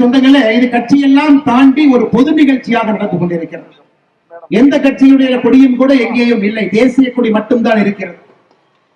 சொந்தங்களே, இது கட்சியெல்லாம் தாண்டி ஒரு பொது நிகழ்ச்சியாக நடந்து கொண்டிருக்கிறது. எந்த கட்சியுடைய கொடியும் கூட எங்கேயும் இல்லை, தேசிய கொடி மட்டும்தான் இருக்கிறது.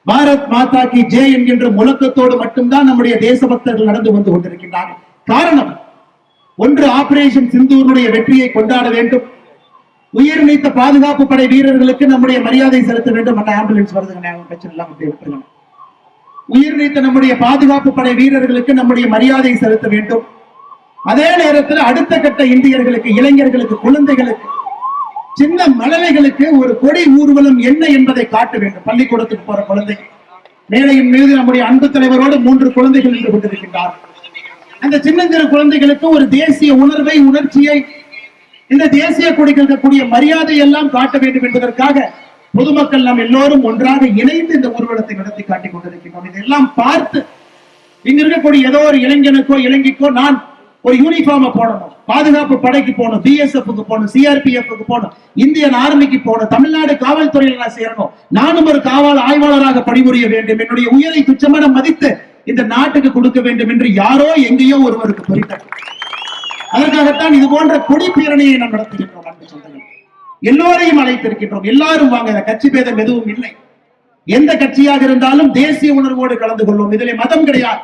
பாரத் மாதா கி ஜெய் என்கின்ற முழக்கத்தோடு மட்டும்தான் நம்முடைய தேசபக்தர்கள் நடந்து வந்து கொண்டிருக்கின்றார்கள். காரணம், ஒன்று ஆபரேஷன் சிந்தூருடைய வெற்றியை கொண்டாட வேண்டும், உயிர் நீத்த பாதுகாப்பு படை வீரர்களுக்கு நம்முடைய மரியாதை செலுத்த வேண்டும். ஆம்புலன்ஸ் வருதுங்க, உயிர் நீத்த நம்முடைய பாதுகாப்பு படை வீரர்களுக்கு நம்முடைய மரியாதை செலுத்த வேண்டும். அதே நேரத்தில் அடுத்த கட்ட இந்தியர்களுக்கு, இளைஞர்களுக்கு, குழந்தைகளுக்கு, சின்ன மழலைகளுக்கு ஒரு கொடி ஊர்வலம் என்ன என்பதை காட்ட வேண்டும். பள்ளிக்கூடத்துக்கு போற குழந்தை மேலையின் மீது நம்முடைய அன்பு தலைவரோடு 3 குழந்தைகள் நின்று கொண்டிருக்கின்றார். அந்த சின்னஞ்சிறு குழந்தைகளுக்கு ஒரு தேசிய உணர்வை, உணர்ச்சியை, இந்த தேசிய கொடிக்கு இருக்கக்கூடிய மரியாதை எல்லாம் காட்ட வேண்டும் என்பதற்காக பொதுமக்கள் நாம் எல்லோரும் ஒன்றாக இணைந்து இந்த ஊர்வலத்தை நடத்தி காட்டிக் கொண்டிருக்கின்றோம். இதெல்லாம் பார்த்து இங்க இருக்கக்கூடிய ஏதோ ஒரு இளைஞனுக்கோ இளைஞிக்கோ நான் ஒரு யூனிஃபார்ம் போடணும், பாதுகாப்பு படைக்கு போகணும், பிஎஸ்எஃப்க்கு போகணும், சிஆர்பிஎஃப்க்கு போகணும், இந்தியன் ஆர்மிக்கு போகணும், தமிழ்நாடு காவல்துறையில் நான் சேரணும், நானும் ஒரு காவல் ஆய்வாளராக பணிபுரிய வேண்டும், என்னுடைய உயிரை துச்சமான மதித்து இந்த நாட்டுக்கு கொடுக்க வேண்டும் என்று யாரோ எங்கேயோ ஒருவருக்கு புரிந்தார். அதற்காகத்தான் இது போன்ற கொடி பேரணியை நாம் நடத்துகின்றோம். அன்பு சொந்தங்கள், எல்லோரையும் அழைத்திருக்கின்றோம். எல்லாரும் வாங்க, கட்சி பேதம் எதுவும் இல்லை. எந்த கட்சியாக இருந்தாலும் தேசிய உணர்வோடு கலந்து கொள்வோம். இதிலே மதம் கிடையாது,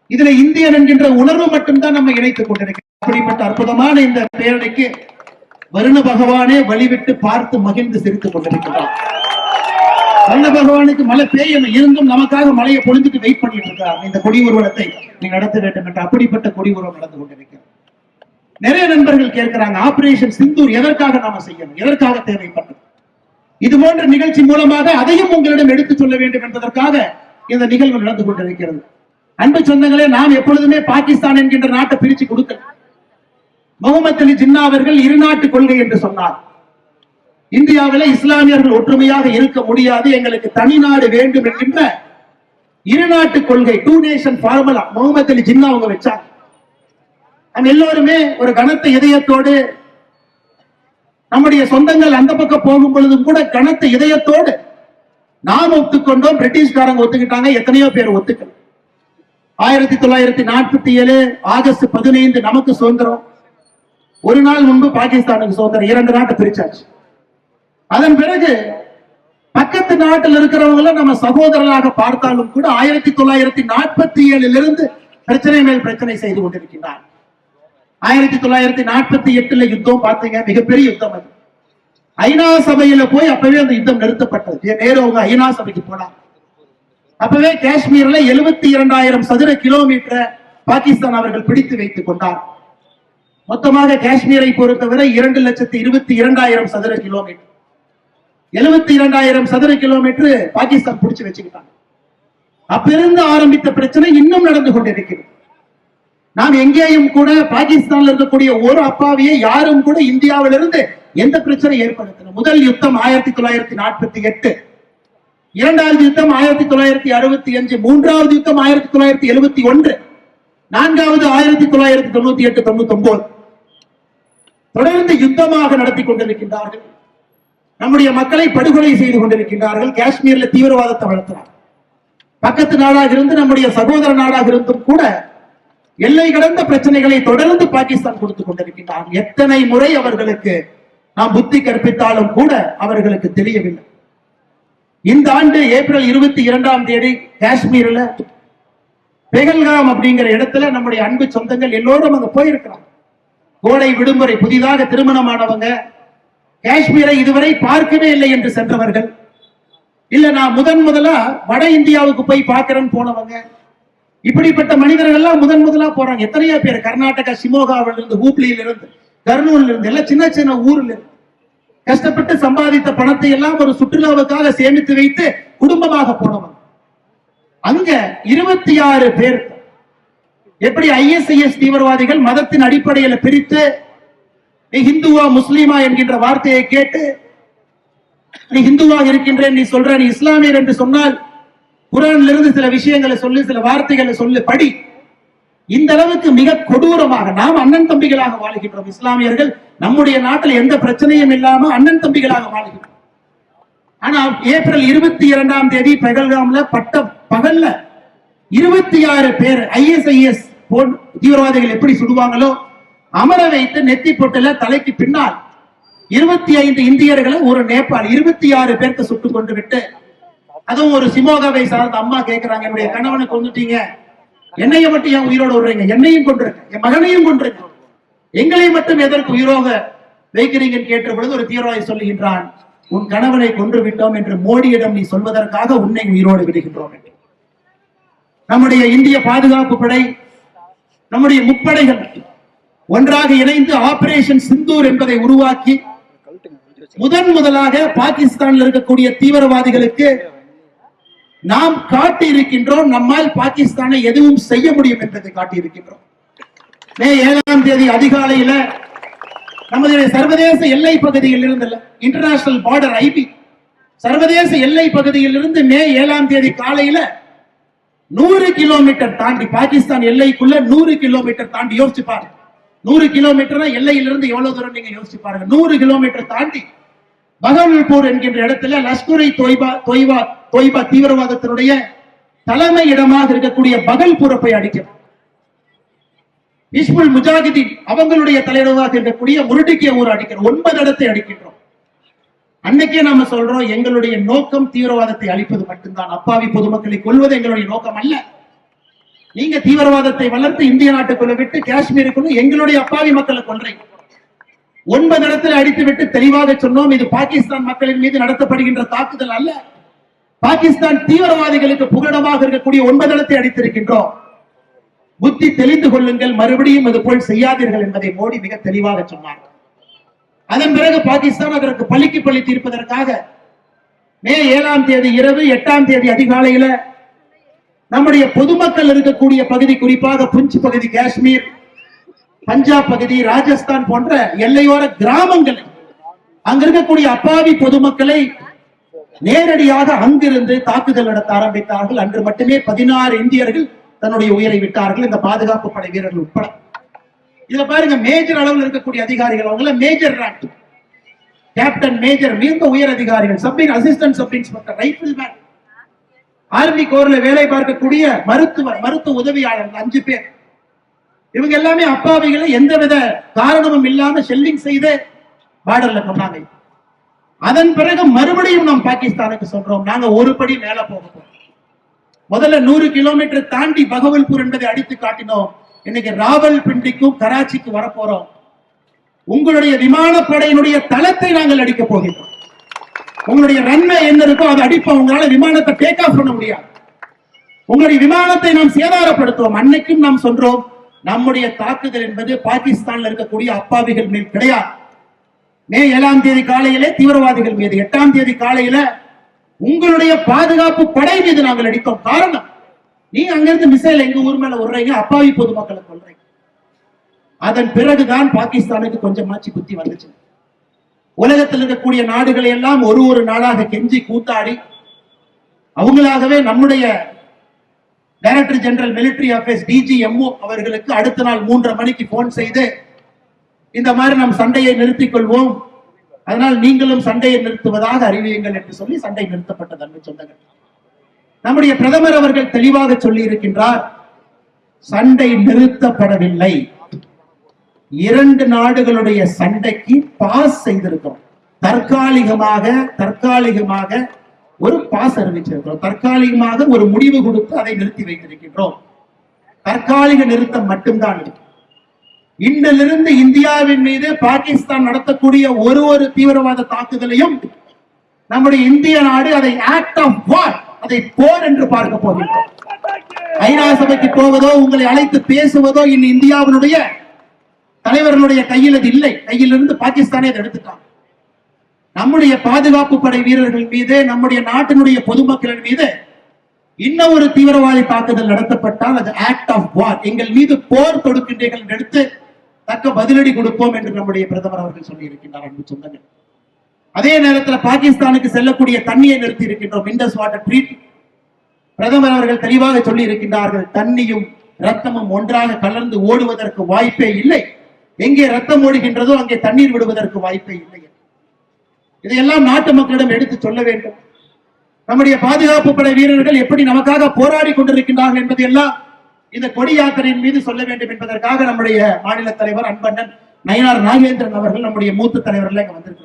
இதுல இந்தியன் என்கின்ற உணர்வு மட்டும்தான் நம்ம இணைத்துக் கொண்டிருக்கிறோம். அப்படிப்பட்ட அற்புதமான இந்த பேரணிக்கு வருண பகவானே வழிவிட்டு பார்த்து மகிழ்ந்து சிரித்துக் கொண்டிருக்கிறார். வருண பகவானுக்கு மழை பெய்யும் இருந்தும் நமக்காக மழையை பொழிஞ்சுட்டு வெயிட் பண்ணிட்டு இருக்கார். இந்த கொடி ஊர்வலத்தை நீ நடத்த வேண்டும் என்று அப்படிப்பட்ட கொடி ஊர்வலம் நடந்து கொண்டிருக்கிறது. நிறைய நண்பர்கள் கேட்கிறாங்க, ஆபரேஷன் சிந்தூர் எதற்காக நாம செய்யணும், எதற்காக தேவைப்பட்டது? இது போன்ற நிகழ்ச்சி மூலமாக அதையும் உங்களிடம் எடுத்து சொல்ல வேண்டும் என்பதற்காக இந்த நிகழ்வு நடந்து கொண்டிருக்கிறது. அன்பு சொந்தங்களே, நாம் எப்பொழுதுமே பாகிஸ்தான் என்கின்ற நாட்டை பிரிச்சு கொடுக்கல. முகமது அலி ஜின்னா அவர்கள் இருநாட்டு கொள்கை என்று சொன்னார். இந்தியாவில் இஸ்லாமியர்கள் ஒற்றுமையாக இருக்க முடியாது, எங்களுக்கு தனி நாடு வேண்டும் என்கின்ற இருநாட்டு கொள்கை, 2 நேஷன் ஃபார்முலா முகமது அலி ஜின்னா அவங்க வச்சாங்க. எல்லோருமே ஒரு கனத்த இதயத்தோடு, நம்முடைய சொந்தங்கள் அந்த பக்கம் போகும் பொழுதும் கூட கனத்த இதயத்தோடு நாம் ஒத்துக்கொண்டோம், பிரிட்டிஷ்காரங்க ஒத்துக்கிட்டாங்க, எத்தனையோ பேர் ஒத்துக்கல. 1947 ஆகஸ்ட் 15 நமக்கு சுதந்திரம். ஒரு நாள் முன்பு பாகிஸ்தானுக்கு சுதந்திரம். 2 நாட்டை பிரிச்சாச்சு. அதன் பிறகு பக்கத்து நாட்டில் இருக்கிறவங்கள நம்ம சகோதரராக பார்த்தாலும் கூட 1947 பிரச்சனை மேல் பிரச்சனை செய்து கொண்டிருக்கிறார். 1948 யுத்தம் பார்த்தீங்க, மிகப்பெரிய யுத்தம். அது ஐநா சபையில போய் அப்பவே அந்த யுத்தம் நிறுத்தப்பட்டது. நேரு அவங்க ஐநா சபைக்கு போனாங்க. அப்பவே காஷ்மீர்ல 72,000 சதுர கிலோமீட்டர் பாகிஸ்தான் அவர்கள் பிடித்து வைத்துக் கொண்டார். மொத்தமாக காஷ்மீரை பொறுத்தவரை 2,22,000 சதுர கிலோமீட்டர், 72,000 சதுர கிலோமீட்டர் பாகிஸ்தான் பிடிச்சு வச்சுக்கிட்டாங்க. அப்பிருந்து ஆரம்பித்த பிரச்சனை இன்னும் நடந்து கொண்டிருக்கிறது. நாம் எங்கேயும் கூட பாகிஸ்தான்ல இருக்கக்கூடிய ஒரு அப்பாவியை யாரும் கூட இந்தியாவிலிருந்து எந்த பிரச்சனை ஏற்படுத்தல. முதல் யுத்தம் 1948, இரண்டாவது யுத்தம் 1965, மூன்றாவது யுத்தம் 1971, நான்காவது 1998, 99. தொடர்ந்து யுத்தமாக நடத்தி கொண்டிருக்கின்றார்கள். நம்முடைய மக்களை படுகொலை செய்து கொண்டிருக்கின்றார்கள். காஷ்மீர்ல தீவிரவாதத்தை வளர்க்கிறார். பக்கத்து நாடாக இருந்து, நம்முடைய சகோதர நாடாக இருந்தும் கூட எல்லை கடந்த பிரச்சனைகளை தொடர்ந்து பாகிஸ்தான் கொடுத்துக் கொண்டிருக்கின்றார். எத்தனை முறை அவர்களுக்கு நாம் புத்தி கற்பித்தாலும் கூட அவர்களுக்கு தெரியவில்லை. இந்த ஆண்டு ஏப்ரல் 22 காஷ்மீர்ல பெகல்காம் அப்படிங்கிற இடத்துல நம்முடைய அன்பு சொந்தங்கள் எல்லோரும் அங்க போயிருக்கிறாங்க. கோடை விடுமுறை, புதிதாக திருமணமானவங்க, காஷ்மீரை இதுவரை பார்க்கவே இல்லை என்று சென்றவர்கள், இல்ல நான் முதலா வட இந்தியாவுக்கு போய் பார்க்கிறேன்னு போனவங்க, இப்படிப்பட்ட மனிதர்கள் எல்லாம் முதலா போறாங்க. எத்தனையோ பேர் கர்நாடகா, சிமோகாவில் இருந்து, ஹூப்ளியில இருந்து, கர்னூல்ல இருந்து, எல்லாம் சின்ன சின்ன ஊர்ல இருந்து கஷ்டப்பட்டு சம்பாதித்த பணத்தை எல்லாம் ஒரு சுற்றுலாவுக்காக சேமித்து வைத்து குடும்பமாக போனவங்க. அங்க 26 பேர் எப்படி ஐஎஸ்ஐஎஸ் தீவிரவாதிகள் மதத்தின் அடிப்படையில் பிரித்து நீ ஹிந்துவா முஸ்லீமா என்கின்ற வார்த்தையை கேட்டு நீ ஹிந்துவாக இருக்கின்றேன், நீ சொல்ற நீ இஸ்லாமியர் என்று சொன்னால் குர்ஆன்ல இருந்து சில விஷயங்களை சொல்லு, சில வார்த்தைகளை சொல்லு, படி. இந்த அளவுக்கு மிக கொடூரமாக நாம் அண்ணன் தம்பிகளாக வாழ்கின்றோம். இஸ்லாமியர்கள் நம்முடைய நாட்டில் எந்த பிரச்சனையும் இல்லாம அண்ணன் தம்பிகளாக வாழ்கின்றோம். ஆனா ஏப்ரல் 22 பெகல்காம்ல பட்ட பகல்ல 26 பேர் ஐஎஸ்ஐஎஸ் தீவிரவாதிகள் எப்படி சுடுவாங்களோ அமர வைத்து நெத்தி பொட்டுல தலைக்கு பின்னால் 25 இந்தியர்களை ஒரு நேபாள் 26 பேருக்கு சுட்டுக் கொண்டு விட்டு, அதுவும் ஒரு சிமோகாவை சார்ந்த அம்மா கேட்கிறாங்க, என்னுடைய கணவனை கொண்டுட்டீங்க, என்னைய மட்டும் ஏன் உயிரோடு விடுறீங்க, என்னையும் கொண்டிருக்க, என் மகனையும் கொண்டிருக்க, எங்களை மட்டும் எதற்கு உயிரோக வைக்கிறீங்கன்னு கேட்ட பொழுது ஒரு தீவிரவாதி சொல்லுகின்றான், உன் கணவனை கொன்று விட்டோம் என்று மோடியிடம் நீ சொல்வதற்காக உன்னை உயிரோடு விடுகின்றோம் என்று. நம்முடைய இந்திய பாதுகாப்பு படை, நம்முடைய முப்படைகள் ஒன்றாக இணைந்து ஆபரேஷன் சிந்தூர் என்பதை உருவாக்கி முதலாக பாகிஸ்தானில் இருக்கக்கூடிய தீவிரவாதிகளுக்கு நாம் காட்டி இருக்கின்றோம், நம்மால் பாகிஸ்தானை எதுவும் செய்ய முடியும் என்பதை காட்டியிருக்கின்றோம். மே 7ஆம் தேதி அதிகாலையில நமது சர்வதேச எல்லை பகுதியில் இருந்து, இன்டர்நேஷனல் பார்டர் ஐபி சர்வதேச எல்லை பகுதியில் இருந்து மே 7ஆம் தேதி காலையில 100 கிலோமீட்டர் தாண்டி பாகிஸ்தான் எல்லைக்குள்ள 100 கிலோமீட்டர் தாண்டி, யோசிச்சு பாருங்க, 100 கிலோமீட்டர் எல்லையிலிருந்து எவ்வளவு தூரம் நீங்க யோசிச்சு பாருங்க. 100 கிலோமீட்டர் தாண்டி பகவல்பூர் என்கின்ற இடத்துல லஷ்கர்-இ தொய்பா தீவிரவாதத்தினுடைய தலைமை இடமாக இருக்கக்கூடிய பகல்பூரை அடிக்கிறது. ஹிஸ்புல் முஜாஹிதீன் அவங்களுடைய தலைவராக இருக்கக்கூடிய முருடிக்கிய ஊர் அடிக்கிறோம். 9 இடத்தை அடிக்கின்றோம். அன்னைக்கே நாம சொல்றோம், எங்களுடைய நோக்கம் தீவிரவாதத்தை அழிப்பது மட்டும்தான், அப்பாவி பொதுமக்களை கொல்வது எங்களுடைய நோக்கம் அல்ல. நீங்க தீவிரவாதத்தை வளர்த்து இந்திய நாட்டுக்குள்ள விட்டு காஷ்மீருக்குள்ள எங்களுடைய அப்பாவி மக்களை கொல்றீங்க. 9 இடத்துல அடித்து விட்டு தெளிவாக சொன்னோம், இது பாகிஸ்தான் மக்களின் மீது நடத்தப்படுகின்ற தாக்குதல் அல்ல, பாகிஸ்தான் தீவிரவாதிகளுக்கு புகலிடமாக இருக்கக்கூடிய 9 இடத்தை அடித்திருக்கின்றோம். புத்தி தெளிந்து கொள்ளுங்கள், மறுபடியும் இது போல் செய்யாதீர்கள் என்பதை மோடி மிக தெளிவாக சொன்னார். அதன் பிறகு பாகிஸ்தான் அதற்கு பழிக்கு பழி தீர்ப்பதற்காக மே 7ஆம் தேதி இரவு 8ஆம் தேதி அதிகாலையில நம்முடைய பொதுமக்கள் இருக்கக்கூடிய பகுதி, குறிப்பாக புஞ்ச் பகுதி, காஷ்மீர், பஞ்சாப் பகுதி, ராஜஸ்தான் போன்ற எல்லையோர கிராமங்களை, அங்க இருக்கக்கூடிய அப்பாவி பொதுமக்களை நேரடியாக அங்கிருந்து தாக்குதல் நடத்த ஆரம்பித்தார்கள். அன்று மட்டுமே 16 இந்தியர்கள் தன்னுடைய உயிரை விட்டார்கள், இந்த பாதுகாப்பு படை வீரர்கள் உட்பட. இதுல பாருங்க, மேஜர் அளவில் இருக்கக்கூடிய அதிகாரிகள், அவங்கள மேஜர் ரேங்க், கேப்டன், மேஜர், மிக உயர் அதிகாரிகள், அசிஸ்டன்ட் சப் இன்ஸ்பெக்டர், ரைபிள்மேன், ஆர்மி கோர்ல வேலை பார்க்கக்கூடிய மருத்துவர், மருத்துவ உதவியாளர் 5 பேர். இவங்க எல்லாமே அப்பாவிகளை எந்தவித காரணமும் இல்லாம ஷெல்லிங் செய்து பார்டர்ல கொண்டாங்க. அதன் பிறகு மறுபடியும் நாம் பாகிஸ்தானுக்கு சொல்றோம், நாங்க ஒரு படி மேல போக போறோம். முதல்ல 100 கிலோமீட்டர் தாண்டி பகவல்பூர் என்பதை அடித்து காட்டினோம். இன்னைக்கு ராவல்பிண்டிக்கும் கராச்சிக்கு வரப்போறோம். உங்களுடைய விமானப்படையினுடைய தளத்தை நாங்கள் அடிக்க போகிறோம். உங்களுடைய ரன்வே என்ன இருக்கோ அதை அடிப்போம். உங்களால விமானத்தை டேக் ஆஃப் பண்ண முடியாது. உங்களுடைய விமானத்தை நாம் சேதாரப்படுத்துவோம். அன்னைக்கும் நாம் சொல்றோம், நம்முடைய தாக்குதல் என்பது பாகிஸ்தான்ல இருக்கக்கூடிய அப்பாவிகள் மேல் கிடையாது. மே 7ஆம் தேதி காலையிலே தீவிரவாதிகள் மீது, 8ஆம் தேதி காலையில உங்களுடைய பாதுகாப்பு படை மீது நாங்கள் அடித்தோம். காரணம், நீங்க அங்கிருந்து மிசைல் எங்க ஊர் மேல விடுறீங்க, அப்பாவி பொதுமக்களை கொல்றீங்க. அதன் பிறகுதான் பாகிஸ்தானுக்கு கொஞ்சமாச்சு புத்தி வந்துச்சு. உலகத்தில் இருக்கக்கூடிய நாடுகளை எல்லாம் ஒரு நாளாக கெஞ்சி கூத்தாடி அவங்களாகவே நம்முடைய director general military affairs DGMO அவர்களுக்கு அடுத்த நாள் 3:30 மணிக்கு போன் செய்து, இந்த மாதிரி நாம் சண்டையை நிறுத்திக் கொள்வோம், அதனால் நீங்களும் சண்டையை நிறுத்துவதாக அறிவியுங்கள் என்று சொல்லி சண்டை நிறுத்தப்பட்டது. அன்பு சொந்தங்கள், நம்முடைய பிரதமர் அவர்கள் தெளிவாக சொல்லி இருக்கின்றார், சண்டை நிறுத்தப்படவில்லை. 2 நாடுகளுடைய சண்டைக்கு பாஸ் செய்திருக்கிறோம். தற்காலிகமாக ஒரு பாஸ் அறிவிச்சிருக்கிறோம். தற்காலிகமாக ஒரு முடிவு கொடுத்து அதை நிறுத்தி வைத்திருக்கின்றோம். தற்காலிக நிறுத்தம் மட்டும்தான். இன்றிலிருந்து இந்தியாவின் மீது பாகிஸ்தான் நடத்தக்கூடிய ஒரு தீவிரவாத தாக்குதலையும் நம்முடைய இந்திய நாடு அதை ஆக்ட் ஆஃப் வார், அதை போர் என்று பார்க்க போகின்றோம். ஐநா சபைக்கு போவதோ, உங்களை அழைத்து பேசுவதோ இன்னும் இந்தியாவினுடைய தலைவர்களுடைய கையில் அது இல்லை. கையிலிருந்து பாகிஸ்தானே அதை எடுத்துட்டாங்க. நம்முடைய பாதுகாப்பு படை வீரர்கள் மீது, நம்முடைய நாட்டினுடைய பொதுமக்களின் மீது இன்னும் ஒரு தீவிரவாதி தாக்குதல் நடத்தப்பட்டால் அது ஆக்ட் ஆஃப் வார், எங்கள் மீது போர் தொடுக்கின்றீர்கள் எடுத்து தக்க பதிலடி கொடுப்போம் என்று நம்முடைய பிரதமர் அவர்கள் சொல்லி இருக்கின்றார். அன்பு சொந்தங்கள், அதே நேரத்தில் பாகிஸ்தானுக்கு செல்லக்கூடிய தண்ணியை நிறுத்தி இருக்கின்றோம். இண்டஸ் வாட்டர் ட்ரீட் பிரதமர் அவர்கள் தெளிவாக சொல்லி இருக்கின்றார்கள், தண்ணியும் ரத்தமும் ஒன்றாக கலந்து ஓடுவதற்கு வாய்ப்பே இல்லை. எங்கே ரத்தம் ஓடுகின்றதோ அங்கே தண்ணீர் விடுவதற்கு வாய்ப்பே இல்லை. இதையெல்லாம் நாட்டு மக்களிடம் எடுத்து சொல்ல வேண்டும். நம்முடைய பாதுகாப்பு படை வீரர்கள் எப்படி நமக்காக போராடி கொண்டிருக்கின்றார்கள் என்பதையெல்லாம் இந்த கொடி யாத்திரையின் மீது சொல்ல வேண்டும் என்பதற்காக நம்முடைய மாநில தலைவர் அன்பண்ணன் நயினார் நாகேந்திரன் அவர்கள் நம்முடைய மூத்த தலைவர்கள் இங்க வந்திருக்காங்க.